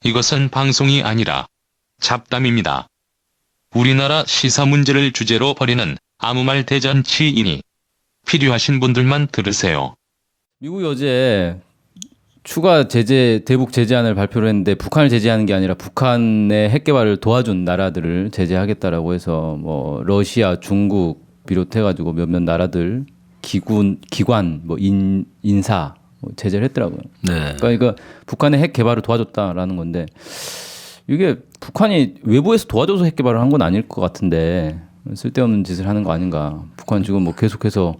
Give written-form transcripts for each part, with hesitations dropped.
이것은 방송이 아니라 잡담입니다. 우리나라 시사 문제를 주제로 벌이는 아무 말 대잔치이니 필요하신 분들만 들으세요. 미국이 어제 추가 제재, 대북 제재안을 발표를 했는데 북한을 제재하는 게 아니라 북한의 핵 개발을 도와준 나라들을 제재하겠다라고 해서 뭐 러시아, 중국 비롯해가지고 몇몇 나라들 기관, 뭐 인사 뭐 제재를 했더라고요. 네. 그러니까 이거 북한의 핵 개발을 도와줬다라는 건데 이게 북한이 외부에서 도와줘서 핵 개발을 한 건 아닐 것 같은데 쓸데없는 짓을 하는 거 아닌가. 북한 지금 뭐 계속해서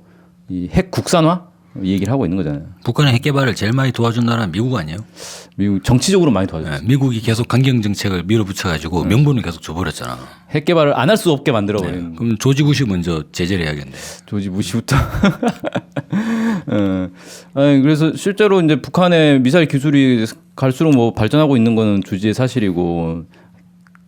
이 핵 국산화 얘기를 하고 있는 거잖아요. 북한의 핵 개발을 제일 많이 도와준 나라는 미국 아니에요? 미국 정치적으로 많이 도와줬어요. 네, 미국이 계속 강경 정책을 밀어붙여가지고 명분을 계속 줘버렸잖아. 핵 개발을 안 할 수 없게 만들어버린. 그럼 조지 부시 먼저 제재를 해야겠네. 조지 부시부터. 아니, 그래서 실제로 이제 북한의 미사일 기술이 갈수록 뭐 발전하고 있는 거는 주지의 사실이고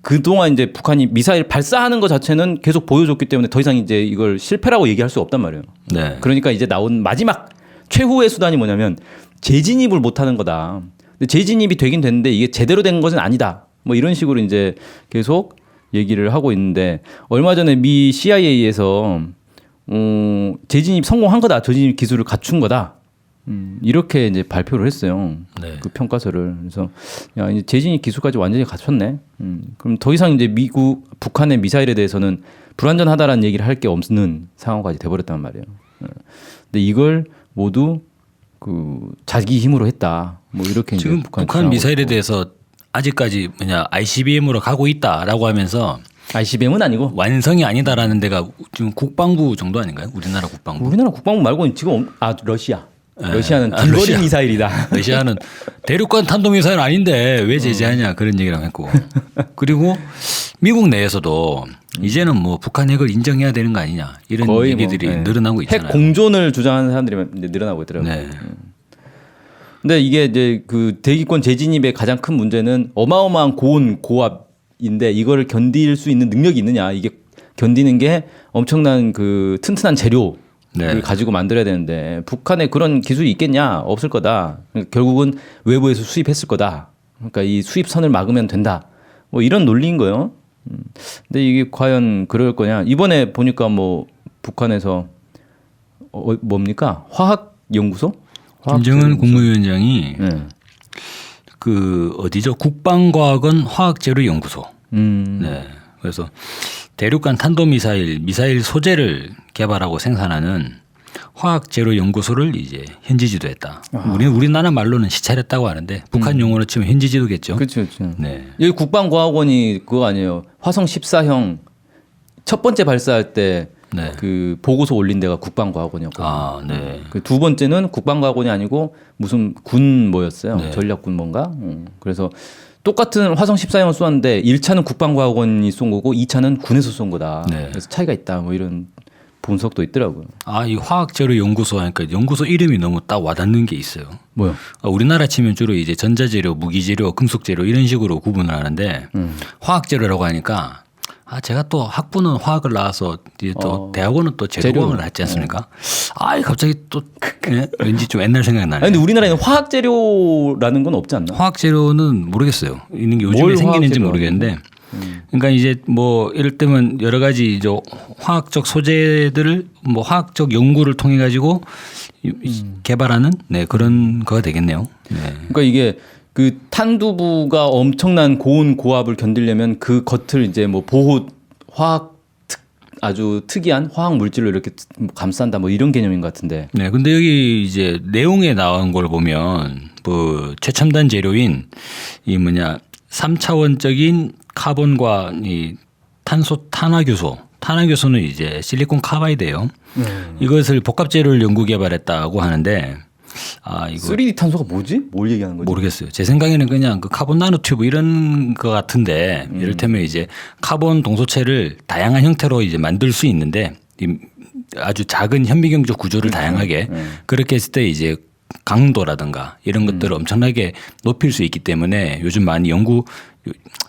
그동안 이제 북한이 미사일 발사하는 것 자체는 계속 보여줬기 때문에 더 이상 이제 이걸 실패라고 얘기할 수 없단 말이에요. 네. 그러니까 이제 나온 마지막 최후의 수단이 뭐냐면 재진입을 못하는 거다. 근데 재진입이 되긴 됐는데 이게 제대로 된 것은 아니다. 뭐 이런 식으로 이제 계속 얘기를 하고 있는데 얼마 전에 미 CIA에서 재진입 성공한 거다. 재진입 기술을 갖춘 거다. 이렇게 이제 발표를 했어요. 네. 그 평가서를. 그래서 야, 이제 재진입 기술까지 완전히 갖췄네. 그럼 더 이상 이제 북한의 미사일에 대해서는 불완전하다라는 얘기를 할 게 없는 상황까지 돼버렸단 말이에요. 근데 이걸 모두 그 자기 힘으로 했다. 뭐 이렇게 지금 이제 북한 미사일에 대해서 아직까지 ICBM으로 가고 있다라고 하면서 ICBM은 아니고 완성이 아니다라는 데가 지금 국방부 정도 아닌가요? 우리나라 국방부. 우리나라 국방부 말고는 지금 러시아. 러시아는 길거리 러시아. 미사일이다. 러시아는 대륙간 탄도미사일 아닌데 왜 제재하냐 그런 얘기를 했고 그리고 미국 내에서도 이제는 뭐 북한 핵을 인정해야 되는 거 아니냐 이런 얘기들이 뭐, 네. 늘어나고 있잖아요. 핵 공존을 주장하는 사람들이 이제 늘어나고 있더라고요. 네. 근데 이게 이제 그 대기권 재진입의 가장 큰 문제는 어마어마한 고온 고압인데 이거를 견딜 수 있는 능력이 있느냐. 이게 견디는 게 엄청난 그 튼튼한 재료 를 가지고 만들어야 되는데 북한에 그런 기술이 있겠냐? 없을 거다. 그러니까 결국은 외부에서 수입했을 거다. 그러니까 이 수입선을 막으면 된다. 뭐 이런 논리인 거예요. 근데 이게 과연 그럴 거냐? 이번에 보니까 뭐 북한에서 뭡니까? 화학연구소? 김정은 국무위원장이 네. 그 어디죠? 국방과학원 화학재료연구소. 네. 그래서 대륙간 탄도미사일, 미사일 소재를 개발하고 생산하는 화학재료연구소를 이제 현지지도했다. 우리나라 말로는 시찰했다고 하는데 북한 용어로 치면 현지지도겠죠. 그렇죠, 그렇죠. 네. 여기 국방과학원이 그거 아니에요? 화성 14형 첫 번째 발사할 때 그 보고서 올린 데가 국방과학원이었거든요. 아, 네. 그 두 번째는 국방과학원이 아니고 무슨 군 뭐였어요? 네. 전략군 뭔가? 그래서 똑같은 화성 14형을 쏘았는데 1차는 국방과학원이 쏜 거고 2차는 군에서 쏜 거다. 네. 그래서 차이가 있다. 뭐 이런 분석도 있더라고요. 아, 이 화학재료연구소 하니까 연구소 이름이 너무 딱 와닿는 게 있어요. 뭐요? 우리나라 치면 주로 이제 전자재료, 무기재료, 금속재료 이런 식으로 구분을 하는데 화학재료라고 하니까 제가 또 학부는 화학을 나와서 이제 또 대학원은 또 재료공학을 했지 않습니까? 갑자기 또 왠지 좀 옛날 생각이 나네. 근데 우리나라에는 화학 재료라는 건 없지 않나? 화학재료는 모르겠어요. 있는 게 요즘에 생기는지 모르겠는데. 그러니까 이제 뭐 이럴 때면 여러 가지 이제 화학적 소재들을 뭐 화학적 연구를 통해 가지고 개발하는 그런 거가 되겠네요. 네. 그러니까 이게 그 탄두부가 엄청난 고온 고압을 견디려면 그 겉을 이제 뭐 보호 아주 특이한 화학 물질로 이렇게 감싼다 뭐 이런 개념인 것 같은데. 네, 근데 여기 이제 내용에 나온 걸 보면 뭐 최첨단 재료인 이 3차원적인 카본과 이 탄화교소는 이제 실리콘 카바이드예요. 이것을 복합 재료를 연구 개발했다고 하는데. 이거 3D 탄소가 뭐지? 뭘 얘기하는 거지? 모르겠어요. 제 생각에는 그냥 그 카본 나노튜브 이런 거 같은데 이를테면 이제 카본 동소체를 다양한 형태로 이제 만들 수 있는데 아주 작은 현미경적 구조를 다양하게 그렇게 했을 때 이제 강도라든가 이런 것들을 엄청나게 높일 수 있기 때문에 요즘 많이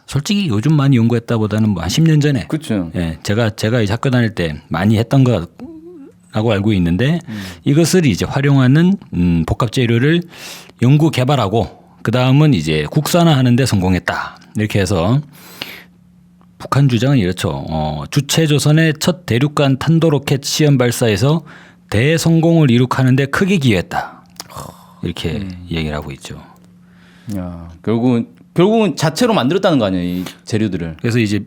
솔직히 요즘 많이 연구했다보다는 뭐 한 10년 전에 그렇죠. 예, 제가 이 학교 다닐 때 많이 했던 거라고 알고 있는데 이것을 이제 활용하는 복합 재료를 연구 개발하고 그 다음은 이제 국산화하는데 성공했다. 이렇게 해서 북한 주장은 이렇죠. 주체조선의 첫 대륙간 탄도로켓 시험 발사에서 대성공을 이룩하는데 크게 기여했다. 이렇게 얘기를 하고 있죠. 야, 결국은 자체로 만들었다는 거 아니에요, 이 재료들을. 그래서 이제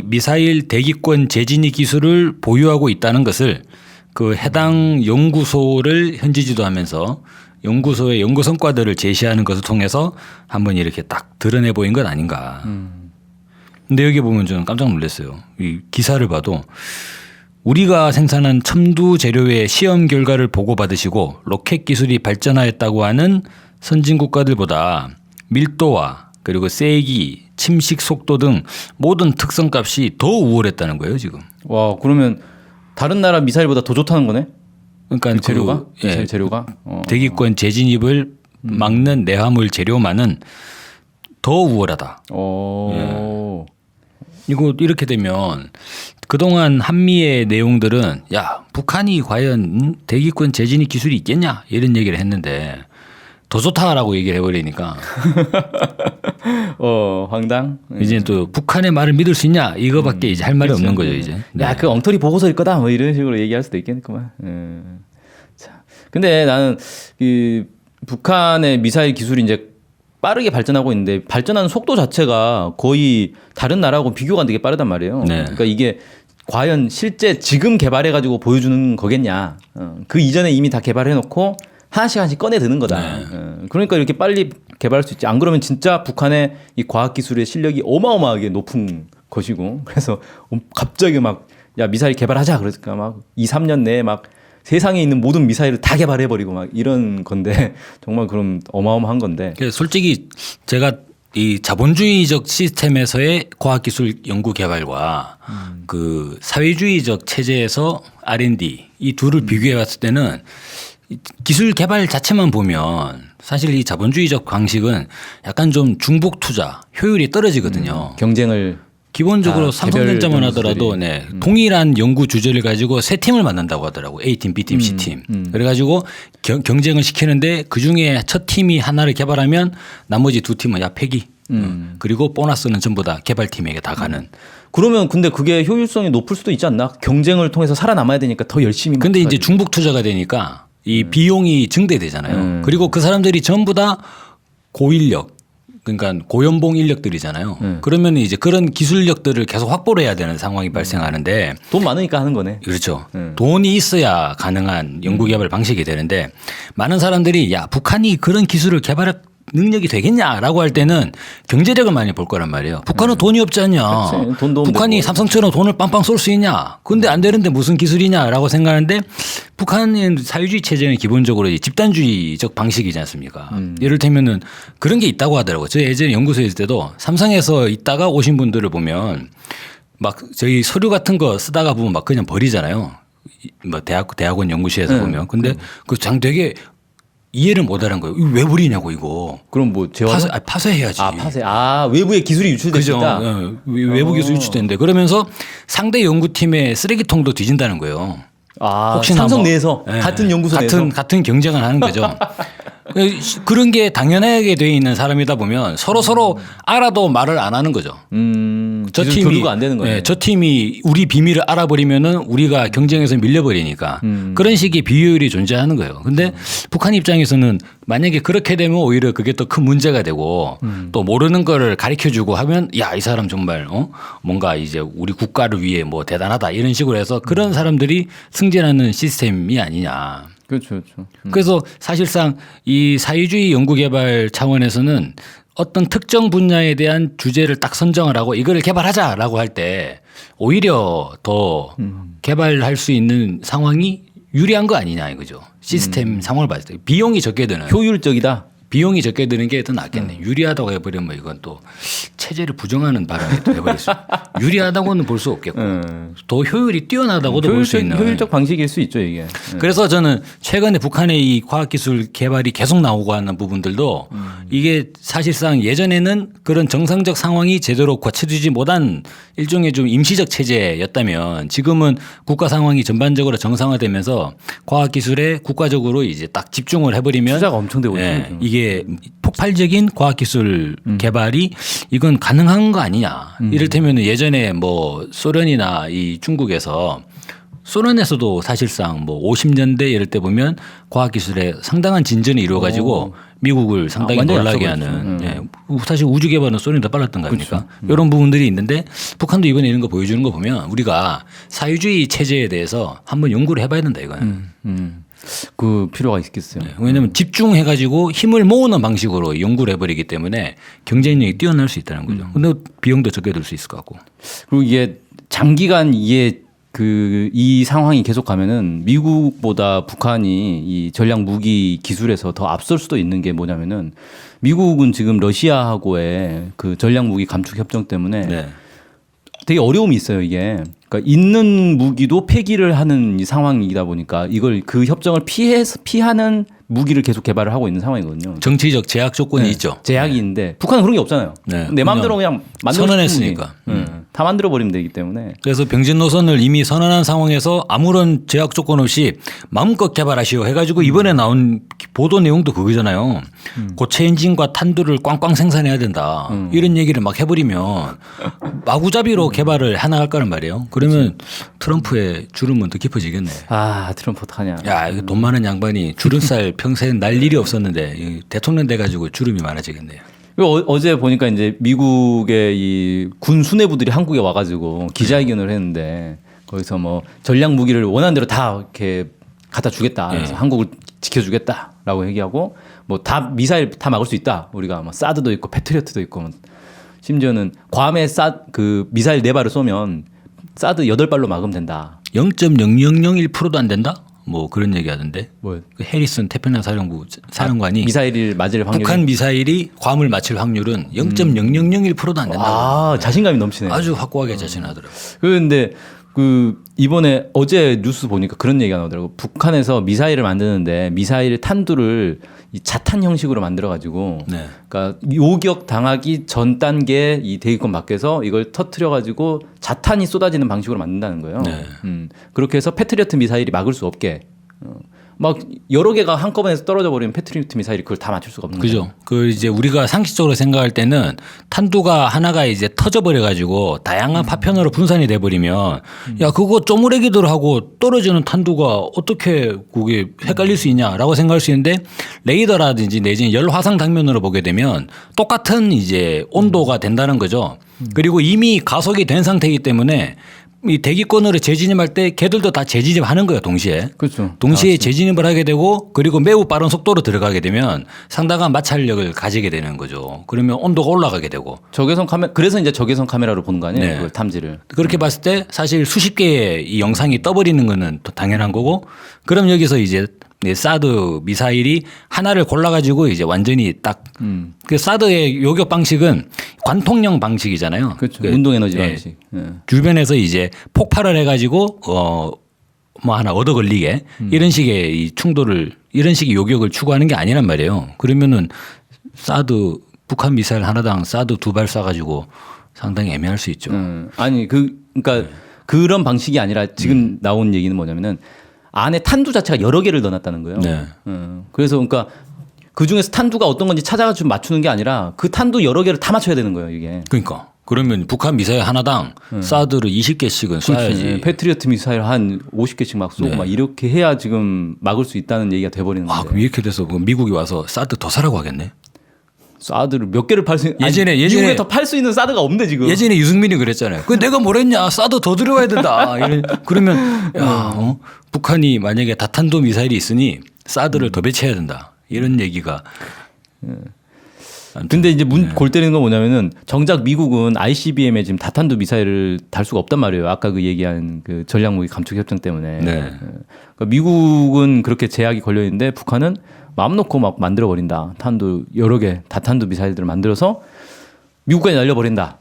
미사일 대기권 재진입 기술을 보유하고 있다는 것을 그 해당 연구소를 현지 지도하면서 연구소의 연구 성과들을 제시하는 것을 통해서 한번 이렇게 딱 드러내 보인 것 아닌가. 근데 여기 보면 저는 깜짝 놀랐어요. 이 기사를 봐도 우리가 생산한 첨두 재료의 시험 결과를 보고받으시고 로켓 기술이 발전하였다고 하는 선진 국가들보다 밀도와 그리고 세기, 침식 속도 등 모든 특성값이 더 우월했다는 거예요, 지금. 와, 그러면 다른 나라 미사일보다 더 좋다는 거네? 그러니까 그 재료가? 예, 재료가? 대기권 재진입을 막는 내화물 재료만은 더 우월하다. 이거 이렇게 되면 그동안 한미의 내용들은 야, 북한이 과연 대기권 재진입 기술이 있겠냐 이런 얘기를 했는데 더 좋다라고 얘기를 해버리니까 황당. 이제 또 북한의 말을 믿을 수 있냐 이거밖에 이제 할 말이 없는 거죠 이제. 야, 그 엉터리 보고서일 거다 뭐 이런 식으로 얘기할 수도 있겠구만. 자, 근데 나는 그 북한의 미사일 기술이 이제 빠르게 발전하고 있는데 발전하는 속도 자체가 거의 다른 나라하고 비교가 안 되게 빠르단 말이에요. 네. 그러니까 이게 과연 실제 지금 개발해가지고 보여주는 거겠냐. 그 이전에 이미 다 개발해놓고 하나씩 하나씩 꺼내 드는 거다. 네. 그러니까 이렇게 빨리 개발할 수 있지. 안 그러면 진짜 북한의 이 과학기술의 실력이 어마어마하게 높은 것이고 그래서 갑자기 막 야 미사일 개발하자 그러니까 막 2, 3년 내에 막 세상에 있는 모든 미사일을 다 개발해버리고 막 이런 건데 정말 그럼 어마어마한 건데. 솔직히 제가 이 자본주의적 시스템에서의 과학기술 연구 개발과 그 사회주의적 체제에서 R&D 이 둘을 비교해 봤을 때는 기술 개발 자체만 보면 사실 이 자본주의적 방식은 약간 좀 중복 투자 효율이 떨어지거든요. 경쟁을 기본적으로 개별 삼성전자만 하더라도 연구소들이. 동일한 연구 주제를 가지고 세 팀을 만든다고 하더라고. A팀, B팀, C팀. 그래가지고 경쟁을 시키는데 그중에 첫 팀이 하나를 개발하면 나머지 두 팀은 야 폐기. 그리고 보너스는 전부 다 개발팀에게 다 가는. 그러면 근데 그게 효율성이 높을 수도 있지 않나? 경쟁을 통해서 살아남아야 되니까 더 열심히. 근데 이제 해가지고. 중복 투자가 되니까 이 비용이 증대되잖아요. 그리고 그 사람들이 전부 다 고인력, 그러니까 고연봉 인력들이잖아요. 그러면 이제 그런 기술력들을 계속 확보를 해야 되는 상황이 발생하는데 돈 많으니까 하는 거네. 그렇죠. 돈이 있어야 가능한 연구개발 방식이 되는데 많은 사람들이 야 북한이 그런 기술을 개발할 능력이 되겠냐라고 할 때는 경제력을 많이 볼 거란 말이에요. 북한은 돈이 없지 않냐. 그치. 돈도 북한이 없는데 삼성처럼 돈을 빵빵 쏠 수 있냐. 근데 안 되는데 무슨 기술이냐라고 생각하는데 북한은 사회주의 체제는 기본적으로 집단주의적 방식이지 않습니까. 이를테면은 그런 게 있다고 하더라고요. 저 예전에 연구소에 있을 때도 삼성에서 있다가 오신 분들을 보면 막 저희 서류 같은 거 쓰다가 보면 막 그냥 버리잖아요. 뭐 대학원 연구실에서 보면. 근데 그 장 되게 이해를 못 하는 거예요. 이거 왜 버리냐고 이거. 그럼 뭐 재활? 파쇄해야지. 파쇄. 외부의 기술이 유출될 수 그죠. 있다. 외부 기술 유출된대. 그러면서 상대 연구팀의 쓰레기통도 뒤진다는 거예요. 혹시나 삼성 뭐, 내에서 예, 같은 연구소 내에서 같은 경쟁을 하는 거죠. 그런 게 당연하게 돼 있는 사람이다 보면 서로 알아도 말을 안 하는 거죠. 저 기술 팀이 교류가 안 되는 거네. 저 팀이 우리 비밀을 알아버리면은 우리가 경쟁에서 밀려버리니까 그런 식의 비효율이 존재하는 거예요. 근데 북한 입장에서는 만약에 그렇게 되면 오히려 그게 더 큰 문제가 되고 또 모르는 거를 가르쳐주고 하면 야, 이 사람 정말 뭔가 이제 우리 국가를 위해 뭐 대단하다 이런 식으로 해서 그런 사람들이 승진하는 시스템이 아니냐. 그렇죠. 그래서 사실상 이 사회주의 연구개발 차원에서는 어떤 특정 분야에 대한 주제를 딱 선정을 하고 이거를 개발하자라고 할 때 오히려 더 개발할 수 있는 상황이 유리한 거 아니냐 이거죠. 시스템 상황을 봤을 때 비용이 적게 드는 효율적이다. 비용이 적게 드는 게 더 낫겠네. 유리하다고 해버리면 이건 또 체제를 부정하는 발언이 돼버렸어요. 유리하다고는 볼 수 없겠고 더 효율이 뛰어나다고도 볼 수 있는 효율적 방식일 수 있죠 이게. 그래서 저는 최근에 북한의 이 과학기술 개발이 계속 나오고 하는 부분들도 이게 사실상 예전에는 그런 정상적 상황이 제대로 갖춰지지 못한 일종의 좀 임시적 체제였다면 지금은 국가 상황이 전반적으로 정상화되면서 과학기술에 국가적으로 이제 딱 집중을 해버리면 투자가 엄청 되고 있죠. 예, 이게 폭발적인 과학기술 개발이 이건 가능한 거 아니냐. 이를테면 예전에 뭐 소련이나 이 중국에서 소련에서도 사실상 뭐 50년대 이럴 때 보면 과학기술에 상당한 진전이 이루어가지고 미국을 상당히 완전히 놀라게 앞서고 하는 예, 사실 우주 개발은 소련이 더 빨랐던 거 아닙니까? 이런 부분들이 있는데 북한도 이번에 이런 거 보여주는 거 보면 우리가 사회주의 체제에 대해서 한번 연구를 해봐야 된다 이거는. 그 필요가 있겠어요. 왜냐하면 집중해가지고 힘을 모으는 방식으로 연구를 해버리기 때문에 경쟁력이 뛰어날 수 있다는 거죠. 근데 비용도 적게 들 수 있을 것 같고. 그리고 이게 장기간 이 상황이 계속 가면은 미국보다 북한이 이 전략 무기 기술에서 더 앞설 수도 있는 게 뭐냐면은 미국은 지금 러시아하고의 그 전략 무기 감축 협정 때문에 네. 되게 어려움이 있어요 이게. 그러니까 있는 무기도 폐기를 하는 이 상황이다 보니까 이걸 그 협정을 피하는 무기를 계속 개발을 하고 있는 상황이거든요. 정치적 제약 조건이 있죠. 제약이 있는데 북한은 그런 게 없잖아요. 네. 내 마음대로 그냥 만들어 선언했으니까. 다 만들어 버리면 되기 때문에. 그래서 병진 노선을 이미 선언한 상황에서 아무런 제약 조건 없이 마음껏 개발하시오 해가지고 이번에 나온 보도 내용도 그거잖아요. 고체 엔진과 탄두를 꽝꽝 생산해야 된다. 이런 얘기를 막 해버리면 마구잡이로 개발을 해나갈 거란 말이에요. 그러면 트럼프의 주름은 더 깊어지겠네. 아 트럼프 어떡하냐. 야, 이거 돈 많은 양반이 주름살 평생 날 일이 없었는데 이 대통령 돼가지고 주름이 많아지겠네요. 어제 보니까 이제 미국의 이 군 수뇌부들이 한국에 와가지고 기자회견을 했는데 거기서 뭐 전략 무기를 원하는 대로 다 이렇게 갖다 주겠다. 그래서 한국을 지켜주겠다라고 얘기하고 뭐 다 미사일 다 막을 수 있다. 우리가 뭐 사드도 있고 패트리어트도 있고 뭐 심지어는 괌에 그 미사일 4발을 쏘면 사드 8발로 막으면 된다. 0.0001%도 안 된다? 뭐 그런 얘기 하던데. 뭐 그 해리슨 태평양 사령부 사령관이 미사일을 맞을 확률이 북한 미사일이 괌을 맞힐 확률은 0.0001%도 안 된다. 아 자신감이 넘치네요. 아주 확고하게 자신하더라고요. 그런데 그 이번에 어제 뉴스 보니까 그런 얘기가 나오더라고. 북한에서 미사일을 만드는데 미사일 탄두를 이 자탄 형식으로 만들어 가지고 네. 그러니까 요격 당하기 전 단계 이 대기권 밖에서 이걸 터트려 가지고 자탄이 쏟아지는 방식으로 만든다는 거예요. 네. 그렇게 해서 패트리어트 미사일이 막을 수 없게 막 여러 개가 한꺼번에 떨어져 버리면 패트리어트 미사일이 그걸 다 맞출 수가 없는 거죠. 그죠. 그 이제 우리가 상식적으로 생각할 때는 탄두가 하나가 이제 터져버려 가지고 다양한 파편으로 분산이 돼 버리면 야 그거 쪼무레기들 하고 떨어지는 탄두가 어떻게 그게 헷갈릴 수 있냐라고 생각할 수 있는데 레이더라든지 내지는 열 화상 장면으로 보게 되면 똑같은 이제 온도가 된다는 거죠. 그리고 이미 가속이 된 상태이기 때문에 이 대기권으로 재진입할 때 걔들도 다 재진입하는 거예요, 동시에. 그렇죠. 동시에 재진입을 하게 되고 그리고 매우 빠른 속도로 들어가게 되면 상당한 마찰력을 가지게 되는 거죠. 그러면 온도가 올라가게 되고. 적외선 카메라 그래서 이제 적외선 카메라로 보는 거 아니에요? 네. 그걸 탐지를. 그렇게 봤을 때 사실 수십 개의 이 영상이 떠버리는 거는 또 당연한 거고 그럼 여기서 이제 사드 미사일이 하나를 골라가지고 이제 완전히 딱 그 사드의 요격 방식은 관통형 방식이잖아요. 그렇죠. 그, 운동 에너지 예, 방식. 예. 주변에서 이제 폭발을 해가지고 뭐 하나 얻어 걸리게 이런 식의 이 충돌을 이런 식의 요격을 추구하는 게 아니란 말이에요. 그러면은 사드 북한 미사일 하나당 사드 2발 쏴가지고 상당히 애매할 수 있죠. 아니 그러니까 그런 방식이 아니라 지금 나온 얘기는 뭐냐면은 안에 탄두 자체가 여러 개를 넣어놨다는 거예요. 네. 그래서 그러니까 그 중에서 탄두가 어떤 건지 찾아가지고 맞추는 게 아니라 그 탄두 여러 개를 다 맞춰야 되는 거예요, 이게. 그러니까 그러면 북한 미사일 하나당 사드를 20개씩은 쏴야지. 네, 패트리어트 미사일 한 50개씩 막 쏘고 네. 막 이렇게 해야 지금 막을 수 있다는 얘기가 돼버리는 아, 거예요. 그럼 이렇게 돼서 그럼 미국이 와서 사드 더 사라고 하겠네. 사드를 몇 개를 팔 수 있는 예전에 미국에 더 팔 수 있는 사드가 없는데 지금. 예전에 유승민이 그랬잖아요. 그 내가 뭐랬냐? 사드 더 들어와야 된다. 그러면 야, 북한이 만약에 다탄도 미사일이 있으니 사드를 더 배치해야 된다. 이런 얘기가. 근데 이제 골 때리는 건 뭐냐면은 정작 미국은 ICBM에 지금 다탄두 미사일을 달 수가 없단 말이에요. 아까 그 얘기한 그 전략무기 감축 협정 때문에. 네. 그러니까 미국은 그렇게 제약이 걸려 있는데 북한은 마음 놓고 막 만들어 버린다. 탄두 여러 개 다탄두 미사일들을 만들어서 미국까지 날려버린다.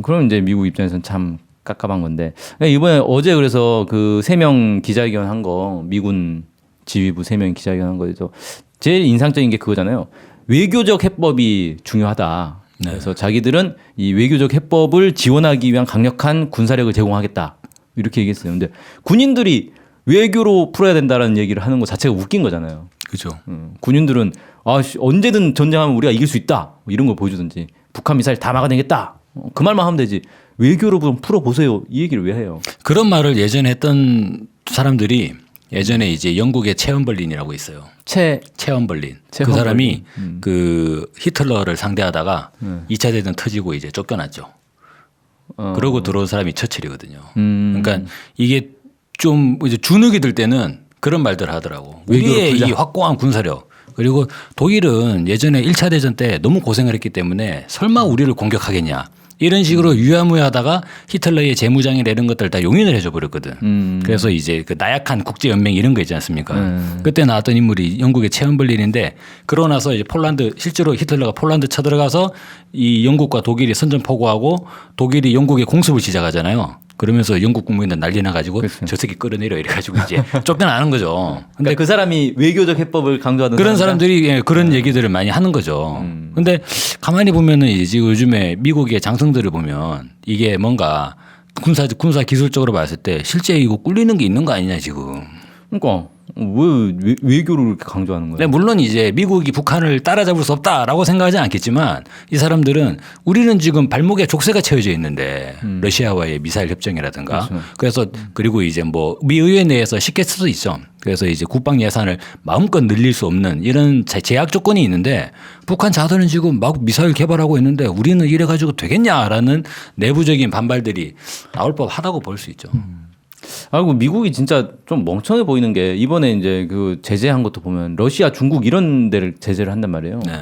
그럼 이제 미국 입장에서는 참 깝깝한 건데 이번에 어제 그래서 그 3명 기자회견 한 거 미군 지휘부 3명 기자회견 한 거에서 제일 인상적인 게 그거잖아요. 외교적 해법이 중요하다. 네. 그래서 자기들은 이 외교적 해법을 지원하기 위한 강력한 군사력을 제공하겠다. 이렇게 얘기했어요. 근데 군인들이 외교로 풀어야 된다라는 얘기를 하는 것 자체가 웃긴 거잖아요. 그죠. 군인들은 언제든 전쟁하면 우리가 이길 수 있다. 뭐 이런 걸 보여주든지 북한 미사일 다 막아내겠다. 그 말만 하면 되지. 외교로 좀 풀어보세요. 이 얘기를 왜 해요? 그런 말을 예전에 했던 사람들이 예전에 이제 영국의 체험벌린이라고 있어요. 체험벌린. 그 사람이 그 히틀러를 상대하다가 2차 대전 터지고 이제 쫓겨났죠. 그러고 들어온 사람이 처칠이거든요. 그러니까 이게 좀 이제 주눅이 들 때는 그런 말들 하더라고. 우리의 이 확고한 군사력. 그리고 독일은 예전에 1차 대전 때 너무 고생을 했기 때문에 설마 우리를 공격하겠냐. 이런 식으로 유야무야하다가 히틀러의 재무장이나 이런 것들 다 용인을 해줘 버렸거든. 그래서 이제 그 나약한 국제연맹 이런 거 있지 않습니까? 그때 나왔던 인물이 영국의 체험벌린인데 그러고 나서 이제 폴란드 실제로 히틀러가 폴란드 쳐들어가서 이 영국과 독일이 선전포고하고 독일이 영국에 공습을 시작하잖아요. 그러면서 영국 국민들 난리 나가지고 저 새끼 끌어내려 이래가지고 이제 쫓겨나는 거죠. 근데 그 사람이 외교적 해법을 강조하는 그런 사람들이 그런 얘기들을 많이 하는 거죠. 근데 가만히 보면은 이제 지금 요즘에 미국의 장성들을 보면 이게 뭔가 군사 기술적으로 봤을 때 실제 이거 꿀리는 게 있는 거 아니냐 지금. 그러니까 왜 외교를 이렇게 강조하는 거예요? 네, 물론 이제 미국이 북한을 따라잡을 수 없다라고 생각하지 않겠지만 이 사람들은 우리는 지금 발목에 족쇄가 채워져 있는데 러시아와의 미사일 협정이라든가 그렇죠. 그래서 그리고 이제 뭐 미 의회 내에서 쉽게 쓸 수 있죠. 그래서 이제 국방 예산을 마음껏 늘릴 수 없는 이런 제약 조건이 있는데 북한 자들은 지금 막 미사일 개발하고 있는데 우리는 이래 가지고 되겠냐라는 내부적인 반발들이 나올 법하다고 볼 수 있죠. 아이고 미국이 진짜 좀 멍청해 보이는 게 이번에 이제 그 제재한 것도 보면 러시아, 중국 이런 데를 제재를 한단 말이에요. 네.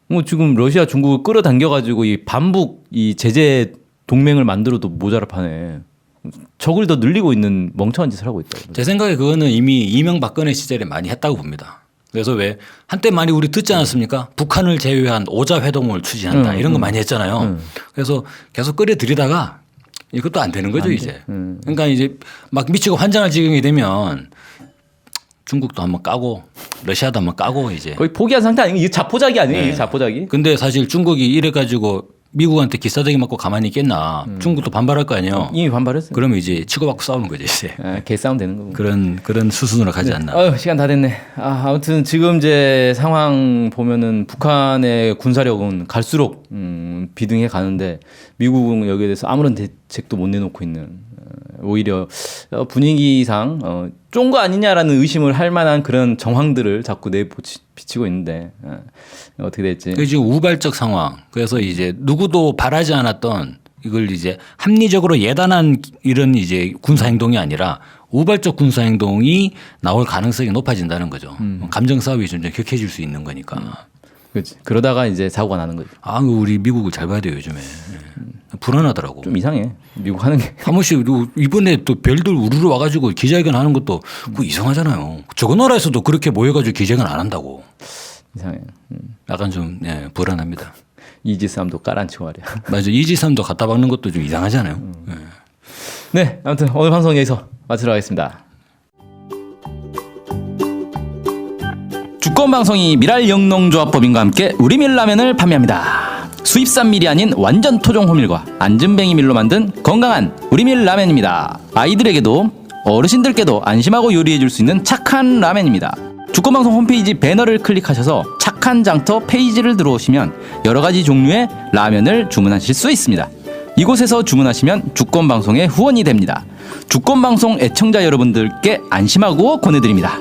뭐 지금 러시아, 중국을 끌어당겨 가지고 이 반북 이 제재 동맹을 만들어도 모자라 파네. 적을 더 늘리고 있는 멍청한 짓을 하고 있다. 제 생각에 그거는 이미 이명박근혜 시절에 많이 했다고 봅니다. 그래서 왜 한때 많이 우리 듣지 않았습니까? 북한을 제외한 5자 회동을 추진한다 이런 거 많이 했잖아요. 그래서 계속 끌어들이다가 이것도 안 되는 거죠 이제. 그러니까 이제 막 미치고 환장할 지경이 되면 중국도 한번 까고 러시아도 한번 까고 이제. 거의 포기한 상태 아니에요? 이게 자포자기 아니에요? 네. 이게 자포자기? 근데 사실 중국이 이래 가지고 미국한테 기싸대기 맞고 가만히 있겠나. 중국도 반발할 거 아니에요. 이미 반발했어요. 그러면 이제 치고받고 싸우는 거죠 이제. 개싸움 되는 거고. 그런 수순으로 가지 않나. 시간 다 됐네. 아무튼 지금 이제 상황 보면은 북한의 군사력은 갈수록 비등해 가는데 미국은 여기에 대해서 아무런 대책도 못 내놓고 있는 오히려 분위기상 쫀 거 아니냐라는 의심을 할 만한 그런 정황들을 자꾸 내비치고 있는데 어떻게 될지. 그게 지금 우발적 상황. 그래서 이제 누구도 바라지 않았던 이걸 이제 합리적으로 예단한 이런 이제 군사 행동이 아니라 우발적 군사 행동이 나올 가능성이 높아진다는 거죠. 감정 싸움이 점점 격해질 수 있는 거니까. 그렇지. 그러다가 이제 사고가 나는 거죠. 우리 미국을 잘 봐야 돼요 요즘에. 불안하더라고. 좀 이상해. 미국 하는 게. 한 번씩 이번에 또 별들 우르르 와가지고 기자회견 하는 것도 그거 이상하잖아요. 저거 나라에서도 그렇게 모여가지고 기자회견 안 한다고. 이상해. 약간 좀 불안합니다. 이지삼도 깔아앉히고 말이야. 맞아. 이지삼도 갖다 박는 것도 좀 이상하잖아요. 네, 아무튼 오늘 방송 여기서 마치러 하겠습니다. 주권방송이 미랄영농조합법인과 함께 우리밀라면을 판매합니다. 수입산 밀이 아닌 완전 토종 호밀과 안전뱅이 밀로 만든 건강한 우리밀 라면입니다. 아이들에게도 어르신들께도 안심하고 요리해줄 수 있는 착한 라면입니다. 주권방송 홈페이지 배너를 클릭하셔서 착한 장터 페이지를 들어오시면 여러가지 종류의 라면을 주문하실 수 있습니다. 이곳에서 주문하시면 주권방송의 후원이 됩니다. 주권방송 애청자 여러분들께 안심하고 권해드립니다.